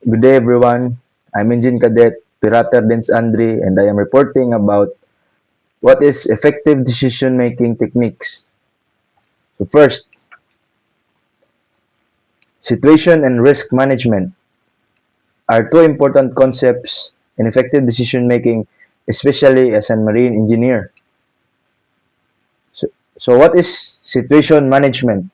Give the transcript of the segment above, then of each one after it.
Good day, everyone. I'm Engine Cadet Perater and I am reporting about what is effective decision-making techniques. So first, situation and risk management are two important concepts in effective decision-making, especially as a marine engineer. So what is situation management?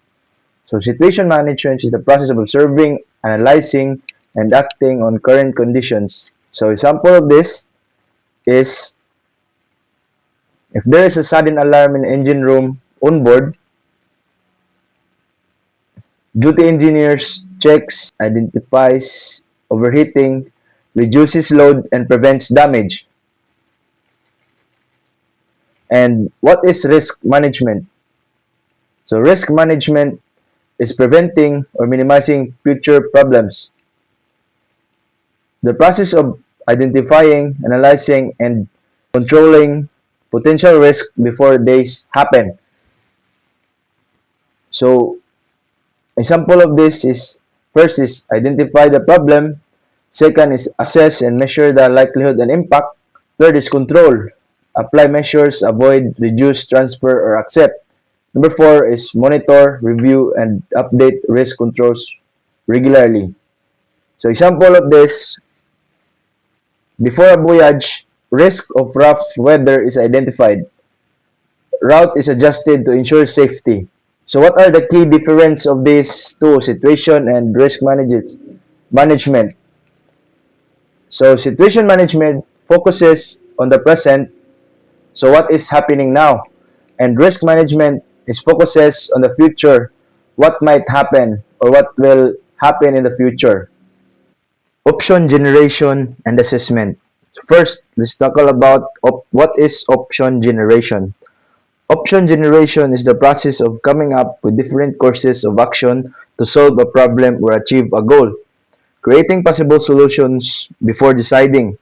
So situation management is the process of observing, analyzing, and acting on current conditions. So example of this is if there is a sudden alarm in the engine room on board, duty engineers checks, identifies overheating, reduces load, and prevents damage. And what is risk management? So risk management is preventing or minimizing future problems. The process of identifying, analyzing, and controlling potential risk before they happen. So example of this is first is identify the problem, second is assess and measure the likelihood and impact, third is control, apply measures, avoid, reduce, transfer, or accept. Number four is monitor, review, and update risk controls regularly. So example of this, before a voyage, risk of rough weather is identified. Route is adjusted to ensure safety. So what are the key difference of these two, situation and risk management? So situation management focuses on the present, so what is happening now, and risk management is focuses on the future, what might happen or what will happen in the future. Option generation and assessment. So first, let's talk about what is option generation. Option generation is the process of coming up with different courses of action to solve a problem or achieve a goal, creating possible solutions before deciding.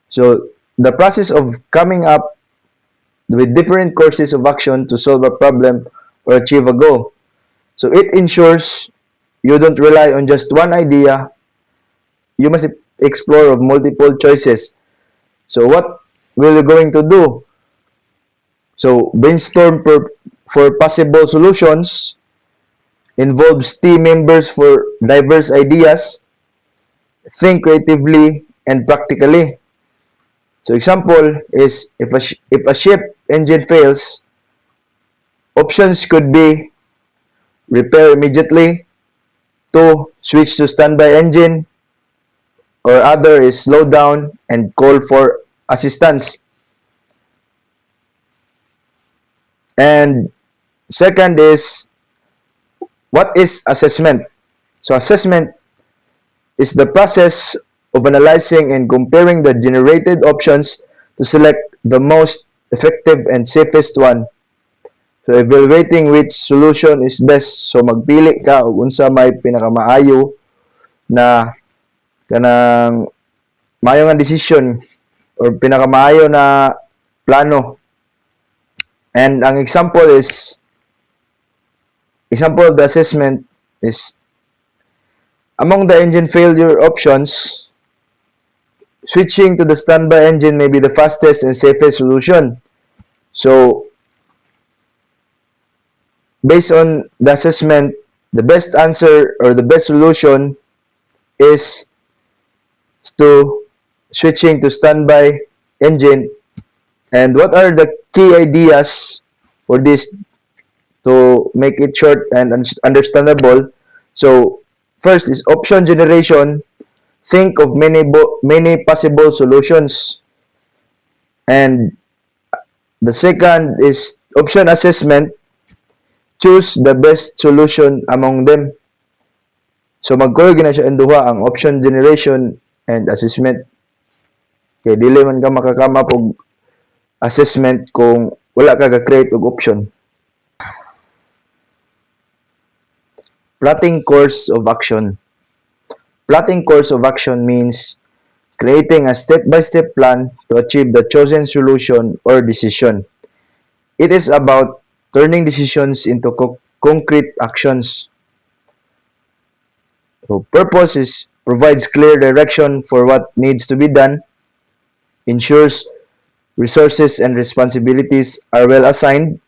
So, the process of coming up with different courses of action to solve a problem or achieve a goal. So, it ensures you don't rely on just one idea, you must explore of multiple choices. So, what will you going to do? So, brainstorm for possible solutions, involves team members for diverse ideas, think creatively and practically. So example is if a ship engine fails, options could be repair immediately, two, switch to standby engine, or other is slow down and call for assistance. And second is what is assessment? So assessment is the process of analyzing and comparing the generated options to select the most effective and safest one. So evaluating which solution is best. So magpili ka og unsa may pinakamaayo na kanang maayo nga decision or pinakamaayo na plano. And ang example of the assessment is among the engine failure options, switching to the standby engine may be the fastest and safest solution. So, based on the assessment, the best answer or the best solution is to switching to standby engine. And what are the key ideas for this to make it short and understandable? So, first is option generation. Think of many possible solutions. And the second is option assessment. Choose the best solution among them. So magkoy na siya ang duha ang option generation and assessment. Kay dili man ka makakama og assessment kung wala ka ga-create og option. Plotting course of action. Plotting course of action means creating a step-by-step plan to achieve the chosen solution or decision. It is about turning decisions into concrete actions. So purpose is provides clear direction for what needs to be done, ensures resources and responsibilities are well assigned,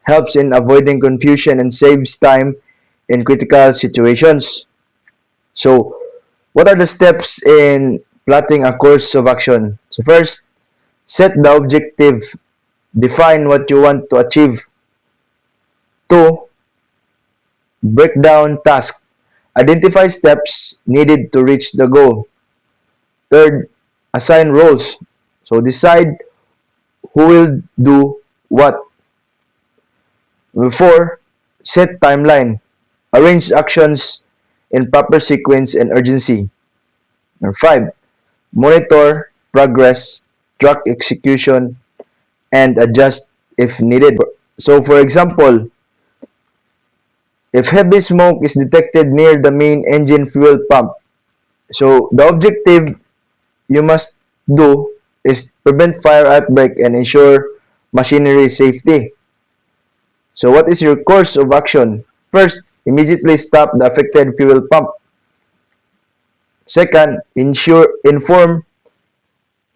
helps in avoiding confusion and saves time in critical situations. So, what are the steps in plotting a course of action? So first, set the objective, define what you want to achieve. Two, break down tasks, identify steps needed to reach the goal. Third, assign roles. So decide who will do what. Number four, set timeline. Arrange actions in proper sequence and urgency. Number five, monitor progress, track execution, and adjust if needed. So, for example, if heavy smoke is detected near the main engine fuel pump, so the objective you must do is prevent fire outbreak and ensure machinery safety. So, what is your course of action? First, immediately stop the affected fuel pump. Second, inform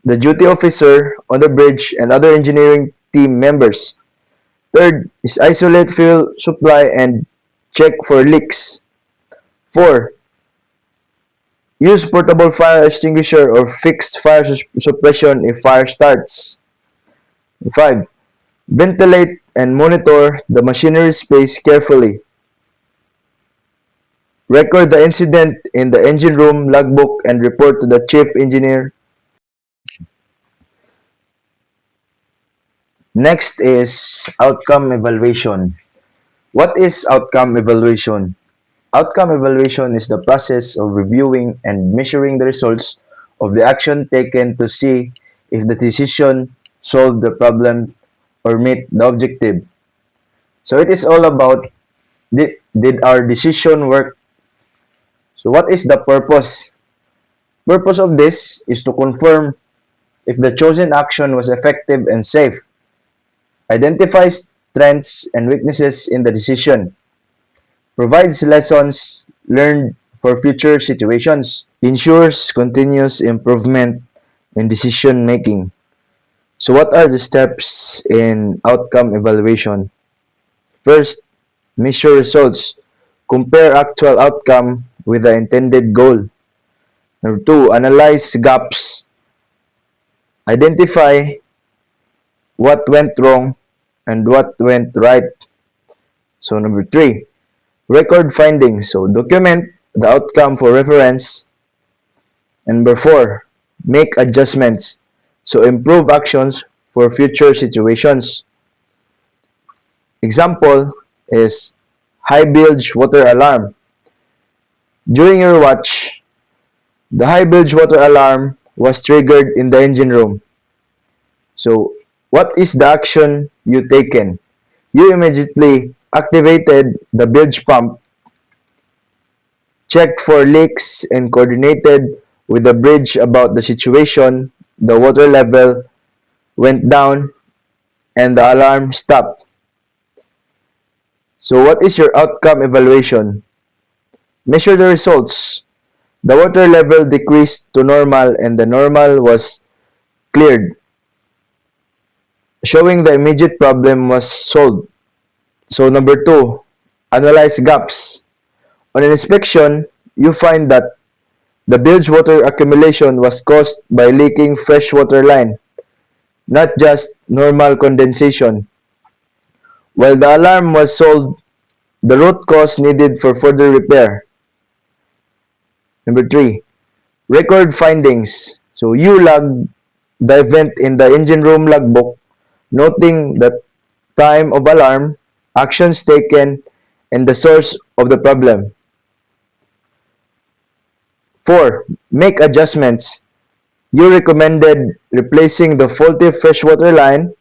the duty officer on the bridge and other engineering team members. Third is isolate fuel supply and check for leaks. Four, use portable fire extinguisher or fixed fire suppression if fire starts. Five, ventilate and monitor the machinery space carefully. Record the incident in the engine room logbook and report to the chief engineer. Next is outcome evaluation. What is outcome evaluation? Outcome evaluation is the process of reviewing and measuring the results of the action taken to see if the decision solved the problem or meet the objective. So it is all about did our decision work? So what is the purpose? Purpose of this is to confirm if the chosen action was effective and safe, identifies strengths and weaknesses in the decision, provides lessons learned for future situations, ensures continuous improvement in decision making. So, what are the steps in outcome evaluation? First, measure results. Compare actual outcome with the intended goal. Number two, analyze gaps. Identify what went wrong and what went right. So, number three, record findings. So, document the outcome for reference. And number four, make adjustments. So, improve actions for future situations. Example is high bilge water alarm. During your watch, the high bilge water alarm was triggered in the engine room. So, what is the action you taken? You immediately activated the bilge pump, checked for leaks, and coordinated with the bridge about the situation. The water level went down and the alarm stopped. So, what is your outcome evaluation? Measure the results. The water level decreased to normal and the normal was cleared, showing the immediate problem was solved. So, number two, analyze gaps. On an inspection, you find that the bilge water accumulation was caused by leaking freshwater line, not just normal condensation. While the alarm was solved, the root cause needed for further repair. Number three, record findings. So you log the event in the engine room logbook, noting the time of alarm, actions taken, and the source of the problem. Four, make adjustments. You recommended replacing the faulty freshwater line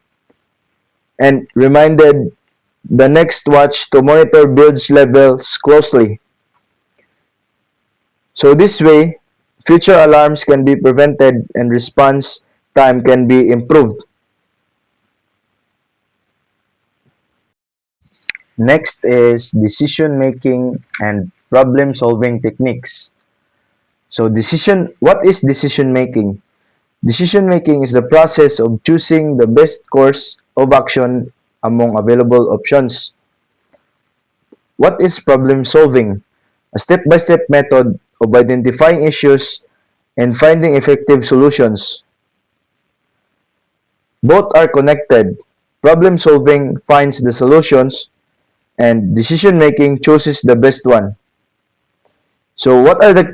and reminded the next watch to monitor bilge levels closely. So this way, future alarms can be prevented and response time can be improved. Next is decision making and problem-solving techniques. So what is decision making? Decision making is the process of choosing the best course of action among available options. What is problem solving? A step-by-step method of identifying issues and finding effective solutions. Both are connected. Problem solving finds the solutions and decision making chooses the best one. So what are the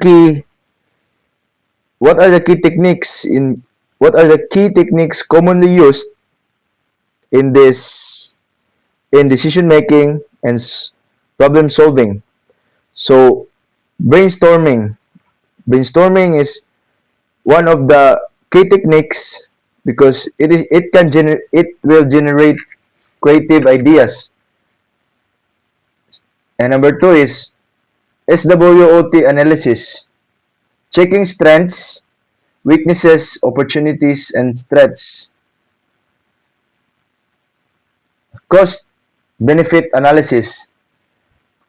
key techniques in what are the key techniques commonly used in this in decision making and problem solving? So brainstorming. Brainstorming is one of the key techniques because it will generate creative ideas. And number two is SWOT analysis, checking strengths, weaknesses, opportunities, and threats. Cost benefit analysis,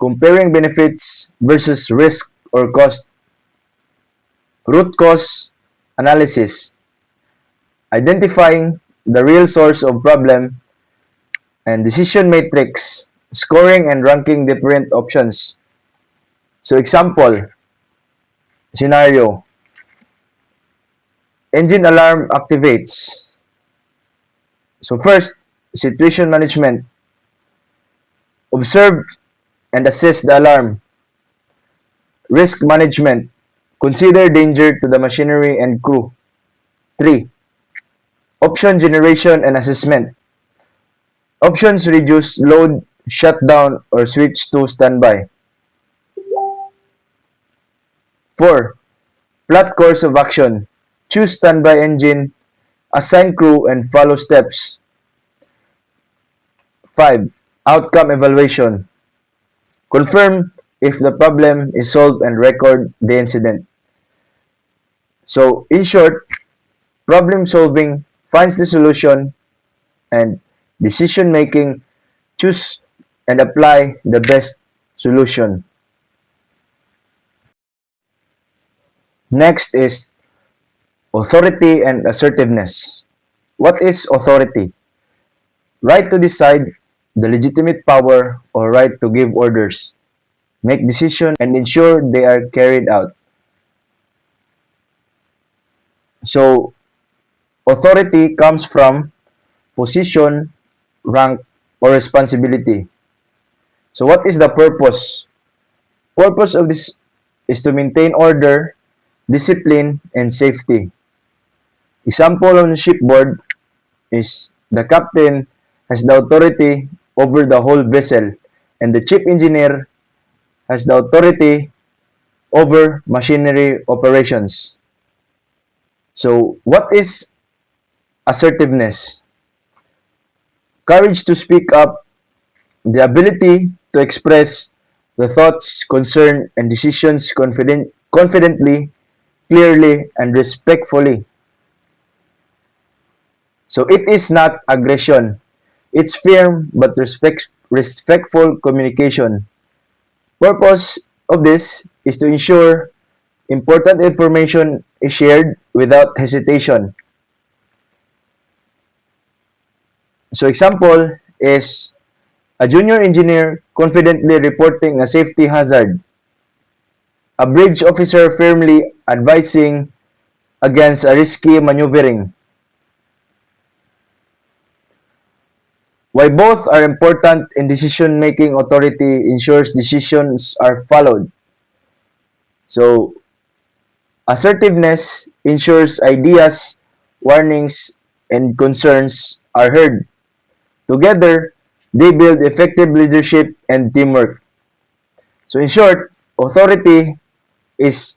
comparing benefits versus risk or cost. Root cause analysis, identifying the real source of problem. And decision matrix, scoring and ranking different options. So example, scenario, engine alarm activates. So first, situation management, observe and assess the alarm. Risk management, consider danger to the machinery and crew. 3. Option generation and assessment. Options reduce load, shut down, or switch to standby. 4. Plot course of action. Choose standby engine, assign crew, and follow steps. 5. Outcome evaluation. Confirm if the problem is solved and record the incident. So, in short, problem solving finds the solution and decision making choose and apply the best solution. Next is authority and assertiveness. What is authority? Right to decide, the legitimate power or right to give orders, make decisions, and ensure they are carried out. So, authority comes from position, rank, or responsibility. So, what is the purpose? Purpose of this is to maintain order, discipline, and safety. Example on the shipboard is the captain has the authority over the whole vessel and the chief engineer has the authority over machinery operations. So, what is assertiveness? Courage to speak up, the ability to express the thoughts, concern, and decisions confidently, clearly, and respectfully. So it is not aggression. It's firm but respectful communication. Purpose of this is to ensure important information is shared without hesitation. So example is a junior engineer confidently reporting a safety hazard. A bridge officer firmly advising against a risky maneuvering. While both are important in decision-making, authority ensures decisions are followed. So, assertiveness ensures ideas, warnings, and concerns are heard. Together, they build effective leadership and teamwork. So, in short, authority is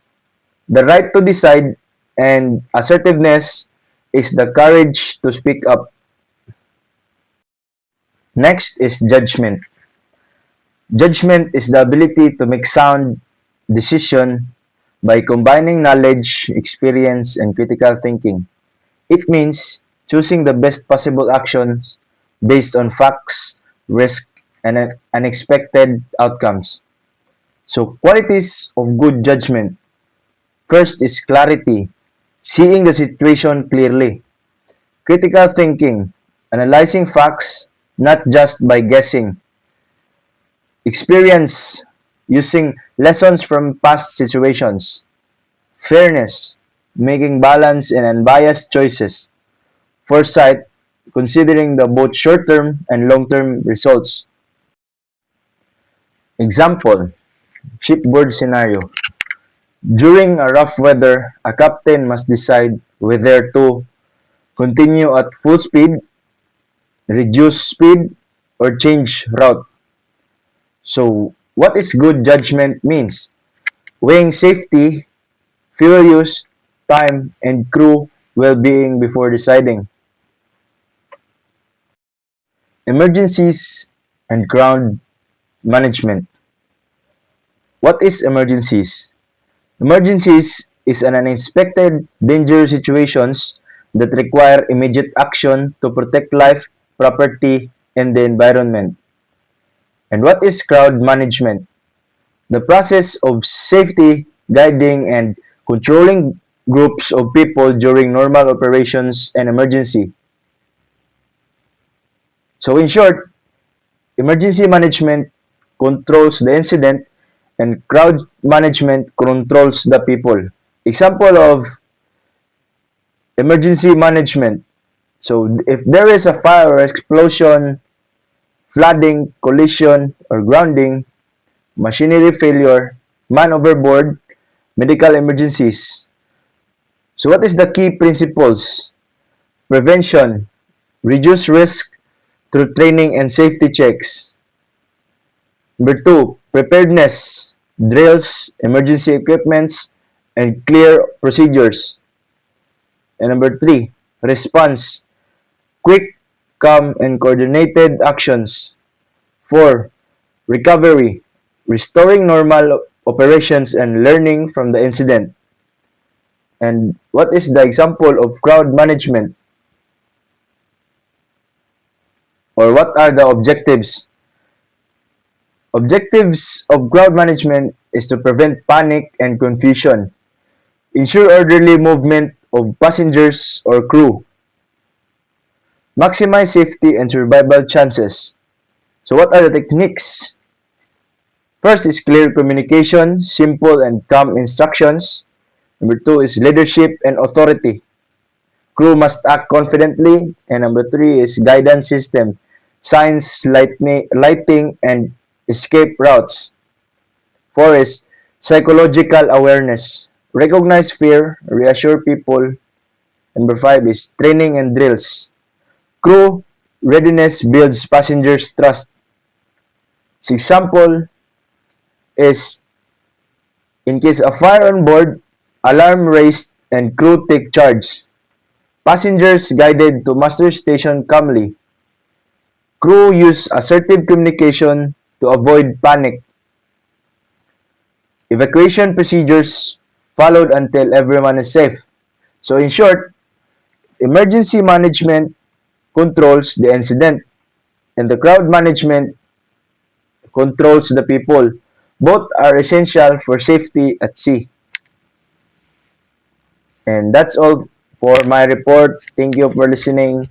the right to decide, and assertiveness is the courage to speak up. Next is judgment. Judgment is the ability to make sound decision by combining knowledge, experience, and critical thinking. It means choosing the best possible actions based on facts, risk, and unexpected outcomes. So, qualities of good judgment. First is clarity, seeing the situation clearly. Critical thinking, analyzing facts not just by guessing. Experience, using lessons from past situations. Fairness, making balanced and unbiased choices. Foresight, considering the both short-term and long-term results. Example, shipboard scenario. During a rough weather, a captain must decide whether to continue at full speed, reduce speed, or change route. So, what is good judgment means? Weighing safety, fuel use, time, and crew well-being before deciding. Emergencies and ground management. What is emergencies? Emergencies is an unexpected, dangerous situations that require immediate action to protect life, property, and the environment. And what is crowd management? The process of safety, guiding, and controlling groups of people during normal operations and emergency. So in short, emergency management controls the incident and crowd management controls the people. Example of emergency management. So if there is a fire or explosion, flooding, collision, or grounding, machinery failure, man overboard, medical emergencies. So what is the key principles? Prevention, reduce risk through training and safety checks. Number two, preparedness, drills, emergency equipments, and clear procedures. And number three, response, quick, calm, and coordinated actions. Four, recovery, restoring normal operations and learning from the incident. And what is the example of crowd management? Or what are the objectives? Objectives of crowd management is to prevent panic and confusion, ensure orderly movement of passengers or crew, maximize safety and survival chances. So what are the techniques? First is clear communication, simple and calm instructions. Number two is leadership and authority. Crew must act confidently. And number three is guidance system, signs, lighting, and escape routes. Four is psychological awareness. Recognize fear, reassure people. Number five is training and drills. Crew readiness builds passengers' trust. Example is in case of fire on board, alarm raised and crew take charge. Passengers guided to master station calmly. Crew use assertive communication to avoid panic. Evacuation procedures followed until everyone is safe. So in short, emergency management controls the incident and the crowd management controls the people. Both are essential for safety at sea. And that's all for my report. Thank you for listening.